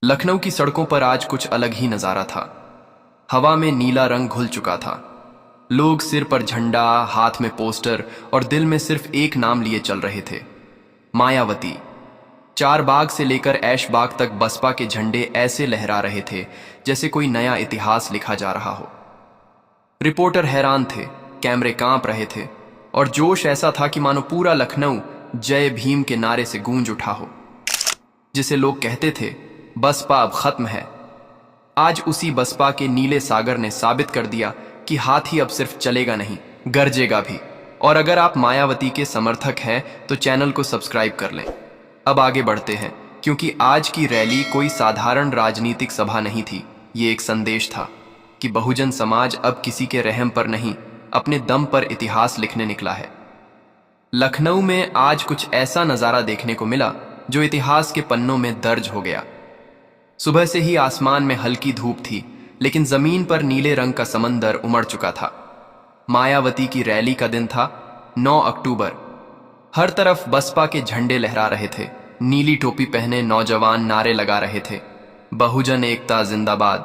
लखनऊ की सड़कों पर आज कुछ अलग ही नजारा था। हवा में नीला रंग घुल चुका था। लोग सिर पर झंडा, हाथ में पोस्टर और दिल में सिर्फ एक नाम लिए चल रहे थे, मायावती। चार बाग से लेकर ऐश बाग तक बसपा के झंडे ऐसे लहरा रहे थे जैसे कोई नया इतिहास लिखा जा रहा हो। रिपोर्टर हैरान थे, कैमरे कांप रहे थे और जोश ऐसा था कि मानो पूरा लखनऊ जय भीम के नारे से गूंज उठा हो। जिसे लोग कहते थे बसपा अब खत्म है, आज उसी बसपा के नीले सागर ने साबित कर दिया कि हाथी अब सिर्फ चलेगा नहीं, गरजेगा भी। और अगर आप मायावती के समर्थक हैं तो चैनल को सब्सक्राइब कर लें। अब आगे बढ़ते हैं, क्योंकि आज की रैली कोई साधारण राजनीतिक सभा नहीं थी। ये एक संदेश था कि बहुजन समाज अब किसी के रहम पर नहीं, अपने दम पर इतिहास लिखने निकला है। लखनऊ में आज कुछ ऐसा नजारा देखने को मिला जो इतिहास के पन्नों में दर्ज हो गया। सुबह से ही आसमान में हल्की धूप थी, लेकिन जमीन पर नीले रंग का समंदर उमड़ चुका था। मायावती की रैली का दिन था, 9 अक्टूबर। हर तरफ बसपा के झंडे लहरा रहे थे। नीली टोपी पहने नौजवान नारे लगा रहे थे, बहुजन एकता जिंदाबाद,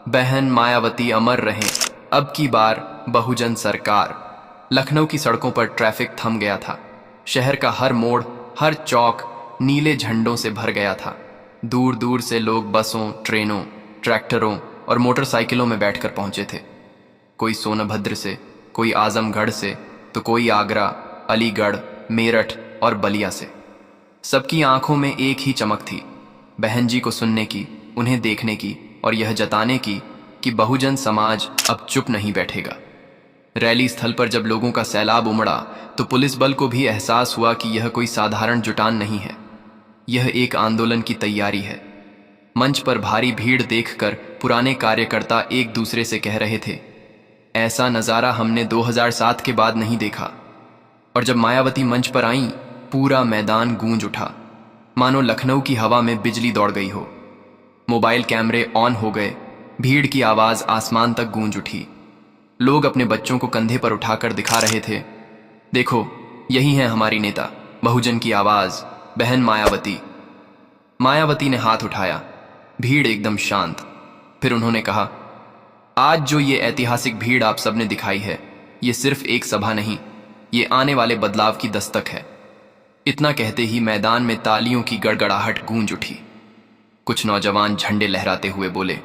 बहन मायावती अमर रहें, अब की बार बहुजन सरकार। लखनऊ की सड़कों पर ट्रैफिक थम गया था। शहर का हर मोड़, हर चौक नीले झंडों से भर गया था। दूर दूर से लोग बसों, ट्रेनों, ट्रैक्टरों और मोटरसाइकिलों में बैठकर पहुंचे थे। कोई सोनभद्र से, कोई आजमगढ़ से, तो कोई आगरा, अलीगढ़, मेरठ और बलिया से। सबकी आंखों में एक ही चमक थी, बहन जी को सुनने की, उन्हें देखने की और यह जताने की कि बहुजन समाज अब चुप नहीं बैठेगा। रैली स्थल पर जब लोगों का सैलाब उमड़ा तो पुलिस बल को भी एहसास हुआ कि यह कोई साधारण जुटान नहीं है, यह एक आंदोलन की तैयारी है। मंच पर भारी भीड़ देखकर पुराने कार्यकर्ता एक दूसरे से कह रहे थे, ऐसा नजारा हमने 2007 के बाद नहीं देखा। और जब मायावती मंच पर आईं, पूरा मैदान गूंज उठा, मानो लखनऊ की हवा में बिजली दौड़ गई हो। मोबाइल कैमरे ऑन हो गए, भीड़ की आवाज आसमान तक गूंज उठी। लोग अपने बच्चों को कंधे पर उठाकर दिखा रहे थे, देखो यही है हमारी नेता, बहुजन की आवाज, बहन मायावती। मायावती ने हाथ उठाया, भीड़ एकदम शांत। फिर उन्होंने कहा, आज जो ये ऐतिहासिक भीड़ आप सबने दिखाई है, ये सिर्फ एक सभा नहीं, ये आने वाले बदलाव की दस्तक है। इतना कहते ही मैदान में तालियों की गड़गड़ाहट गूंज उठी। कुछ नौजवान झंडे लहराते हुए बोले,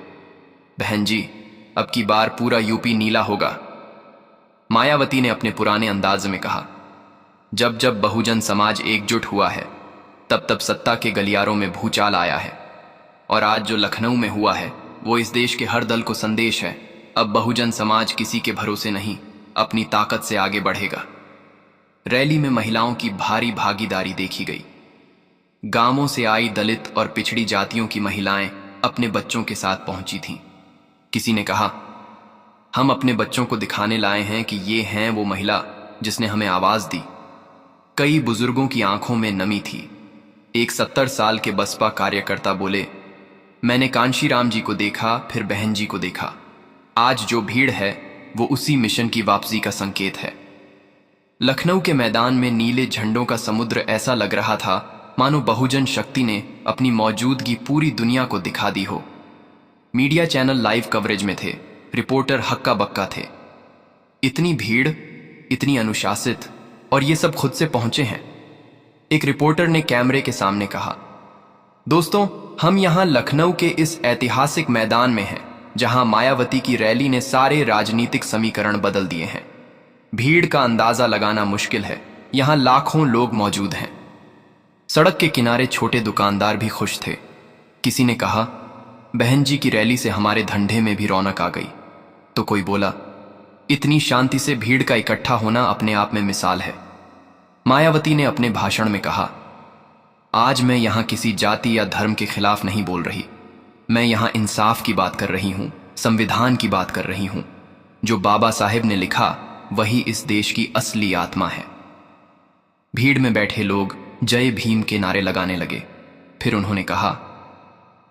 बहन जी अब की बार पूरा यूपी नीला होगा। मायावती ने अपने पुराने अंदाज में कहा, जब जब बहुजन समाज एकजुट हुआ है तब तब सत्ता के गलियारों में भूचाल आया है, और आज जो लखनऊ में हुआ है वो इस देश के हर दल को संदेश है, अब बहुजन समाज किसी के भरोसे नहीं, अपनी ताकत से आगे बढ़ेगा। रैली में महिलाओं की भारी भागीदारी देखी गई। गांवों से आई दलित और पिछड़ी जातियों की महिलाएं अपने बच्चों के साथ पहुंची थीं। किसी ने कहा, हम अपने बच्चों को दिखाने लाए हैं कि ये हैं वो महिला जिसने हमें आवाज दी। कई बुजुर्गों की आंखों में नमी थी। एक 70 साल के बसपा कार्यकर्ता बोले, मैंने कांशीराम जी को देखा, फिर बहन जी को देखा। आज जो भीड़ है वो उसी मिशन की वापसी का संकेत है। लखनऊ के मैदान में नीले झंडों का समुद्र ऐसा लग रहा था मानो बहुजन शक्ति ने अपनी मौजूदगी पूरी दुनिया को दिखा दी हो। मीडिया चैनल लाइव कवरेज में थे, रिपोर्टर हक्का बक्का थे। इतनी भीड़, इतनी अनुशासित, और ये सब खुद से पहुंचे हैं। एक रिपोर्टर ने कैमरे के सामने कहा, दोस्तों हम यहां लखनऊ के इस ऐतिहासिक मैदान में हैं जहां मायावती की रैली ने सारे राजनीतिक समीकरण बदल दिए हैं। भीड़ का अंदाजा लगाना मुश्किल है, यहां लाखों लोग मौजूद हैं। सड़क के किनारे छोटे दुकानदार भी खुश थे। किसी ने कहा, बहन जी की रैली से हमारे धंधे में भी रौनक आ गई। तो कोई बोला, इतनी शांति से भीड़ का इकट्ठा होना अपने आप में मिसाल है। मायावती ने अपने भाषण में कहा, आज मैं यहां किसी जाति या धर्म के खिलाफ नहीं बोल रही, मैं यहां इंसाफ की बात कर रही हूं, संविधान की बात कर रही हूं। जो बाबा साहेब ने लिखा वही इस देश की असली आत्मा है। भीड़ में बैठे लोग जय भीम के नारे लगाने लगे। फिर उन्होंने कहा,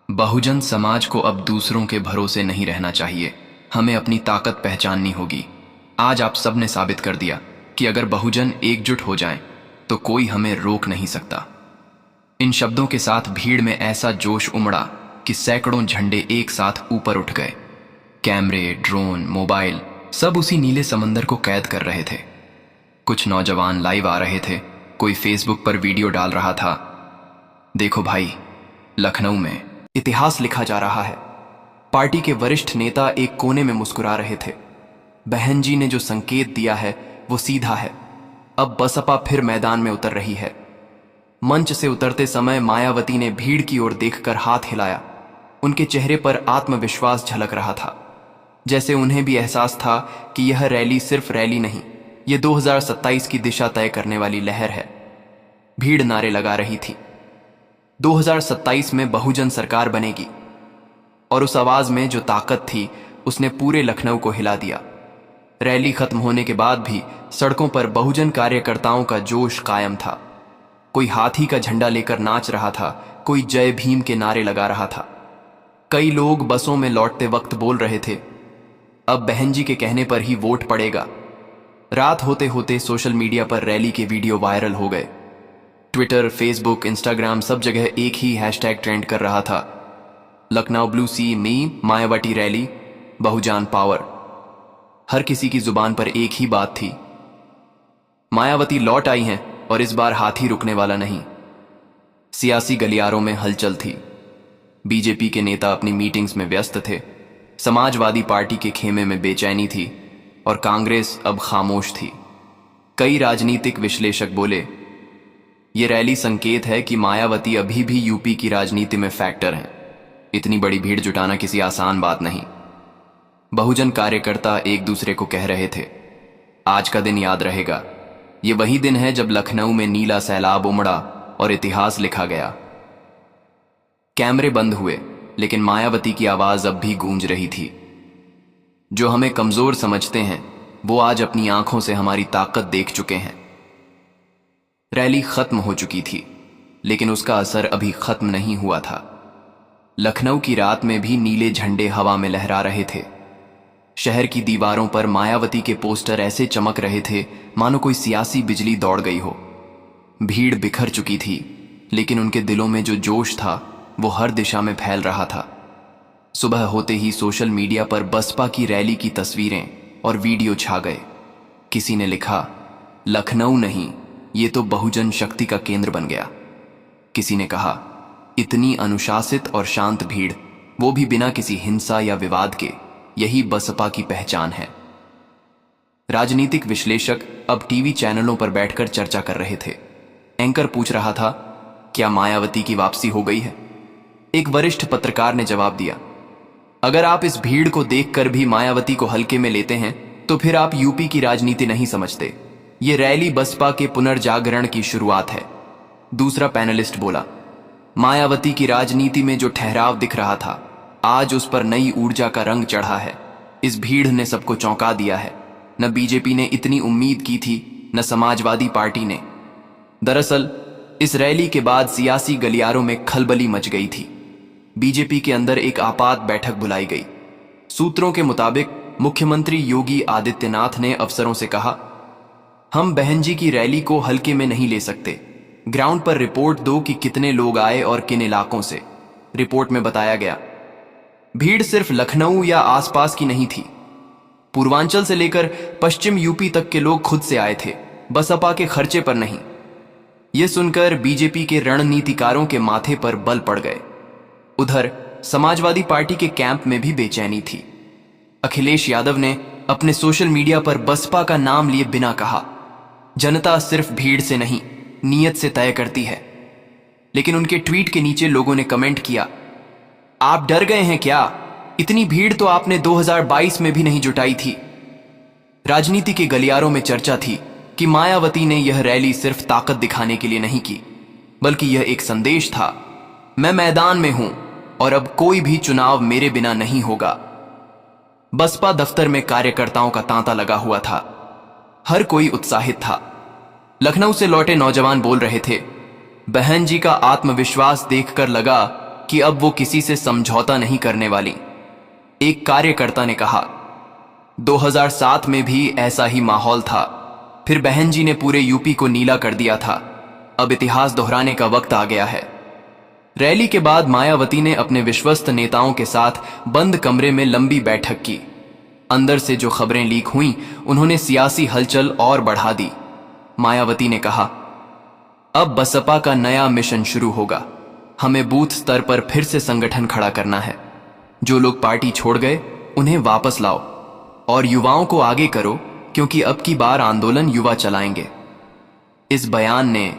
बहुजन समाज को अब दूसरों के भरोसे नहीं रहना चाहिए, हमें अपनी ताकत पहचाननी होगी। आज आप सब ने साबित कर दिया कि अगर बहुजन एकजुट हो जाएं तो कोई हमें रोक नहीं सकता। इन शब्दों के साथ भीड़ में ऐसा जोश उमड़ा कि सैकड़ों झंडे एक साथ ऊपर उठ गए। कैमरे, ड्रोन, मोबाइल सब उसी नीले समंदर को कैद कर रहे थे। कुछ नौजवान लाइव आ रहे थे, कोई फेसबुक पर वीडियो डाल रहा था। देखो भाई, लखनऊ में इतिहास लिखा जा रहा है। पार्टी के वरिष्ठ नेता एक कोने में मुस्कुरा रहे थे। बहन जी ने जो संकेत दिया है वो सीधा है। अब बसपा फिर मैदान में उतर रही है। मंच से उतरते समय मायावती ने भीड़ की ओर देखकर हाथ हिलाया। उनके चेहरे पर आत्मविश्वास झलक रहा था, जैसे उन्हें भी एहसास था कि यह रैली सिर्फ रैली नहीं, ये 2027 की दिशा तय करने वाली लहर है। भीड़ नारे लगा रही थी, 2027 में बहुजन सरकार बनेगी। और उस आवाज में जो ताकत थी उसने पूरे लखनऊ को हिला दिया। रैली खत्म होने के बाद भी सड़कों पर बहुजन कार्यकर्ताओं का जोश कायम था। कोई हाथी का झंडा लेकर नाच रहा था, कोई जय भीम के नारे लगा रहा था। कई लोग बसों में लौटते वक्त बोल रहे थे, अब बहन जी के कहने पर ही वोट पड़ेगा। रात होते होते सोशल मीडिया पर रैली के वीडियो वायरल हो गए। ट्विटर, फेसबुक, इंस्टाग्राम सब जगह एक ही हैशटैग ट्रेंड कर रहा था, लखनऊ ब्लू सी मी मायावती रैली, बहुजान पावर। हर किसी की जुबान पर एक ही बात थी, मायावती लौट आई हैं और इस बार हाथी रुकने वाला नहीं। सियासी गलियारों में हलचल थी। बीजेपी के नेता अपनी मीटिंग्स में व्यस्त थे, समाजवादी पार्टी के खेमे में बेचैनी थी और कांग्रेस अब खामोश थी। कई राजनीतिक विश्लेषक बोले, ये रैली संकेत है कि मायावती अभी भी यूपी की राजनीति में फैक्टर हैं। इतनी बड़ी भीड़ जुटाना किसी आसान बात नहीं। बहुजन कार्यकर्ता एक दूसरे को कह रहे थे, आज का दिन याद रहेगा। ये वही दिन है जब लखनऊ में नीला सैलाब उमड़ा और इतिहास लिखा गया। कैमरे बंद हुए, लेकिन मायावती की आवाज अब भी गूंज रही थी। जो हमें कमजोर समझते हैं वो आज अपनी आंखों से हमारी ताकत देख चुके हैं। रैली खत्म हो चुकी थी, लेकिन उसका असर अभी खत्म नहीं हुआ था। लखनऊ की रात में भी नीले झंडे हवा में लहरा रहे थे। शहर की दीवारों पर मायावती के पोस्टर ऐसे चमक रहे थे मानो कोई सियासी बिजली दौड़ गई हो। भीड़ बिखर चुकी थी, लेकिन उनके दिलों में जो जोश था वो हर दिशा में फैल रहा था। सुबह होते ही सोशल मीडिया पर बसपा की रैली की तस्वीरें और वीडियो छा गए। किसी ने लिखा, लखनऊ नहीं, ये तो बहुजन शक्ति का केंद्र बन गया। किसी ने कहा, इतनी अनुशासित और शांत भीड़, वो भी बिना किसी हिंसा या विवाद के, यही बसपा की पहचान है। राजनीतिक विश्लेषक अब टीवी चैनलों पर बैठकर चर्चा कर रहे थे। एंकर पूछ रहा था, क्या मायावती की वापसी हो गई है? एक वरिष्ठ पत्रकार ने जवाब दिया, अगर आप इस भीड़ को देखकर भी मायावती को हल्के में लेते हैं तो फिर आप यूपी की राजनीति नहीं समझते। ये रैली बसपा के पुनर्जागरण की शुरुआत है। दूसरा पैनलिस्ट बोला, मायावती की राजनीति में जो ठहराव दिख रहा था, आज उस पर नई ऊर्जा का रंग चढ़ा है। इस भीड़ ने सबको चौंका दिया है। न बीजेपी ने इतनी उम्मीद की थी, न समाजवादी पार्टी ने। दरअसल इस रैली के बाद सियासी गलियारों में खलबली मच गई थी। बीजेपी के अंदर एक आपात बैठक बुलाई गई। सूत्रों के मुताबिक मुख्यमंत्री योगी आदित्यनाथ ने अफसरों से कहा, हम बहन जी की रैली को हल्के में नहीं ले सकते। ग्राउंड पर रिपोर्ट दो कि कितने लोग आए और किन इलाकों से। रिपोर्ट में बताया गया, भीड़ सिर्फ लखनऊ या आसपास की नहीं थी। पूर्वांचल से लेकर पश्चिम यूपी तक के लोग खुद से आए थे, बसपा के खर्चे पर नहीं। यह सुनकर बीजेपी के रणनीतिकारों के माथे पर बल पड़ गए। उधर समाजवादी पार्टी के कैंप में भी बेचैनी थी। अखिलेश यादव ने अपने सोशल मीडिया पर बसपा का नाम लिए बिना कहा, जनता सिर्फ भीड़ से नहीं, नियत से तय करती है। लेकिन उनके ट्वीट के नीचे लोगों ने कमेंट किया, आप डर गए हैं क्या? इतनी भीड़ तो आपने 2022 में भी नहीं जुटाई थी। राजनीति के गलियारों में चर्चा थी कि मायावती ने यह रैली सिर्फ ताकत दिखाने के लिए नहीं की, बल्कि यह एक संदेश था, मैं मैदान में हूं और अब कोई भी चुनाव मेरे बिना नहीं होगा। बसपा दफ्तर में कार्यकर्ताओं का तांता लगा हुआ था। हर कोई उत्साहित था। लखनऊ से लौटे नौजवान बोल रहे थे, बहन जी का आत्मविश्वास देखकर लगा कि अब वो किसी से समझौता नहीं करने वाली। एक कार्यकर्ता ने कहा, 2007 में भी ऐसा ही माहौल था, फिर बहन जी ने पूरे यूपी को नीला कर दिया था। अब इतिहास दोहराने का वक्त आ गया है। रैली के बाद मायावती ने अपने विश्वस्त नेताओं के साथ बंद कमरे में लंबी बैठक की। अंदर से जो खबरें लीक हुईं, उन्होंने सियासी हलचल और बढ़ा दी। मायावती ने कहा, अब बसपा का नया मिशन शुरू होगा। हमें बूथ स्तर पर फिर से संगठन खड़ा करना है। जो लोग पार्टी छोड़ गए उन्हें वापस लाओ और युवाओं को आगे करो, क्योंकि अब की बार आंदोलन युवा चलाएंगे। इस बयान ने